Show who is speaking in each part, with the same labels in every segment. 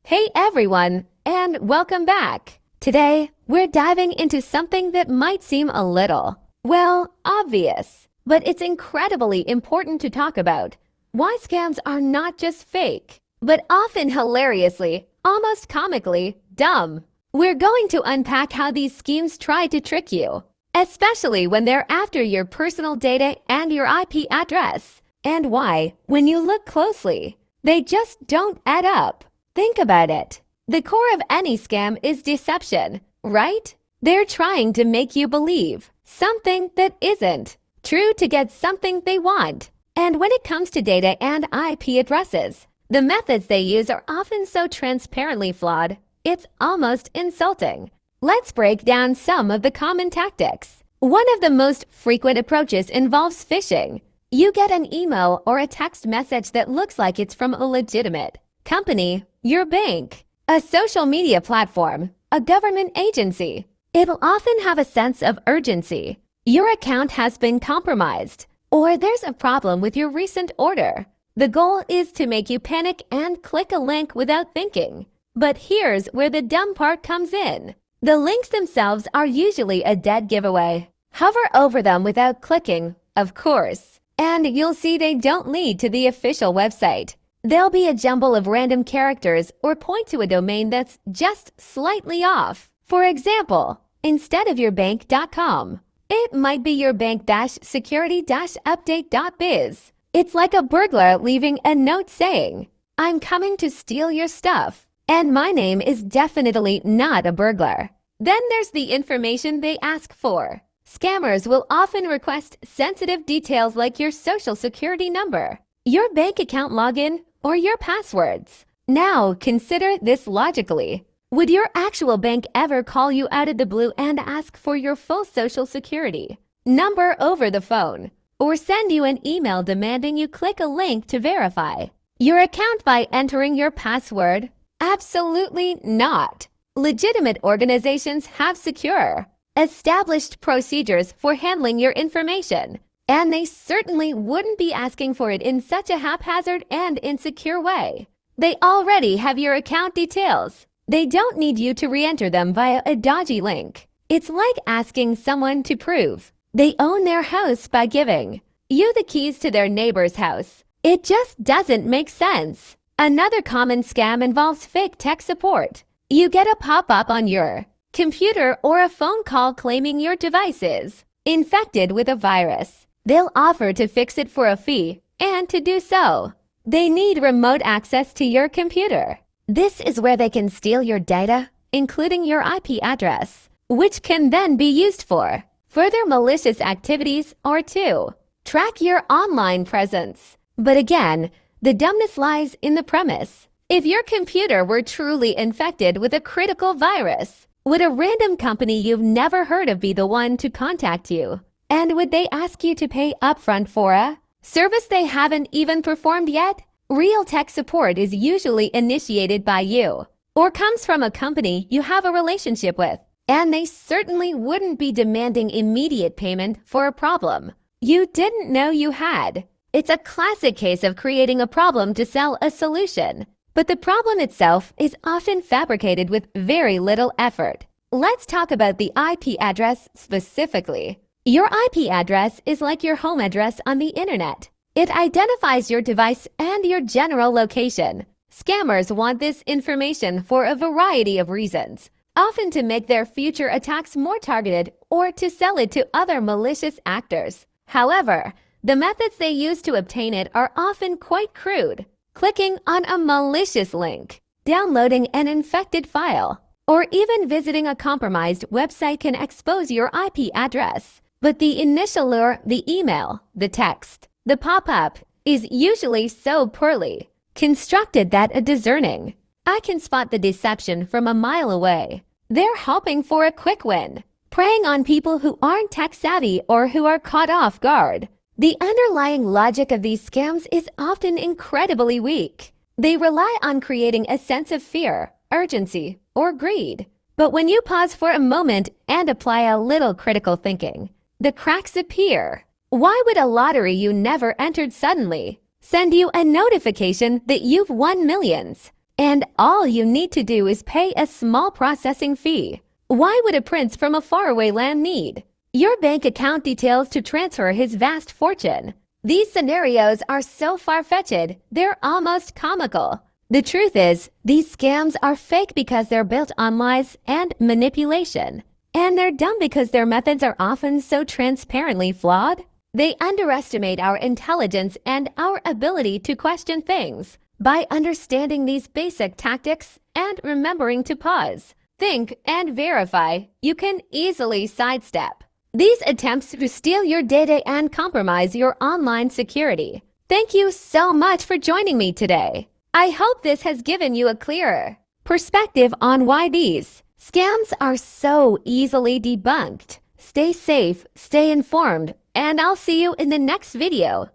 Speaker 1: Hey everyone, and welcome back. Today, we're diving into something that might seem a little, well, obvious, but it's incredibly important to talk about. Why scams are not just fake, but often hilariously, almost comically, dumb. We're going to unpack how these schemes try to trick you, especially when they're after your personal data and your IP address, and why, when you look closely, they just don't add up. Think about it. The core of any scam is deception, right? They're trying to make you believe something that isn't true to get something they want. And when it comes to data and IP addresses, the methods they use are often so transparently flawed, it's almost insulting. Let's break down some of the common tactics. One of the most frequent approaches involves phishing. You get an email or a text message that looks like it's from a legitimate company, your bank, a social media platform, a government agency. It'll often have a sense of urgency. Your account has been compromised, or there's a problem with your recent order. The goal is to make you panic and click a link without thinking. But here's where the dumb part comes in. The links themselves are usually a dead giveaway. Hover over them without clicking, of course, and you'll see they don't lead to the official website. They'll be a jumble of random characters or point to a domain that's just slightly off. For example, instead of yourbank.com, it might be yourbank-security-update.biz. It's like a burglar leaving a note saying, "I'm coming to steal your stuff." And my name is definitely not a burglar. Then there's the information they ask for. Scammers will often request sensitive details like your social security number, your bank account login, or your passwords. Now, consider this logically. Would your actual bank ever call you out of the blue and ask for your full social security number over the phone, or send you an email demanding you click a link to verify your account by entering your password? Absolutely not. Legitimate organizations have secure, established procedures for handling your information, and they certainly wouldn't be asking for it in such a haphazard and insecure way. They already have your account details. They don't need you to re-enter them via a dodgy link. It's like asking someone to prove they own their house by giving you the keys to their neighbor's house. It just doesn't make sense. Another common scam involves fake tech support. You get a pop-up on your computer or a phone call claiming your device is infected with a virus. They'll offer to fix it for a fee, and to do so, they need remote access to your computer. This is where they can steal your data, including your IP address, which can then be used for further malicious activities or to track your online presence. But again, the dumbness lies in the premise. If your computer were truly infected with a critical virus, would a random company you've never heard of be the one to contact you? And would they ask you to pay upfront for a service they haven't even performed yet? Real tech support is usually initiated by you, or comes from a company you have a relationship with, and they certainly wouldn't be demanding immediate payment for a problem you didn't know you had. It's a classic case of creating a problem to sell a solution, but the problem itself is often fabricated with very little effort. Let's talk about the IP address specifically. Your IP address is like your home address on the internet. It identifies your device and your general location. Scammers want this information for a variety of reasons, often to make their future attacks more targeted or to sell it to other malicious actors. However, the methods they use to obtain it are often quite crude. Clicking on a malicious link, downloading an infected file, or even visiting a compromised website can expose your IP address. But the initial lure, the email, the text, the pop-up, is usually so poorly constructed that a discerning eye can spot the deception from a mile away. They're hoping for a quick win, preying on people who aren't tech-savvy or who are caught off guard. The underlying logic of these scams is often incredibly weak. They rely on creating a sense of fear, urgency, or greed. But when you pause for a moment and apply a little critical thinking, the cracks appear. Why would a lottery you never entered suddenly send you a notification that you've won millions? And all you need to do is pay a small processing fee. Why would a prince from a faraway land need your bank account details to transfer his vast fortune? These scenarios are so far-fetched, they're almost comical. The truth is, these scams are fake because they're built on lies and manipulation. And they're dumb because their methods are often so transparently flawed. They underestimate our intelligence and our ability to question things. By understanding these basic tactics and remembering to pause, think, and verify, you can easily sidestep these attempts to steal your data and compromise your online security. Thank you so much for joining me today. I hope this has given you a clearer perspective on why these scams are so easily debunked. Stay safe, stay informed, and I'll see you in the next video.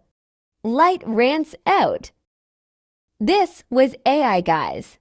Speaker 1: Light rants out. This was AI Guys.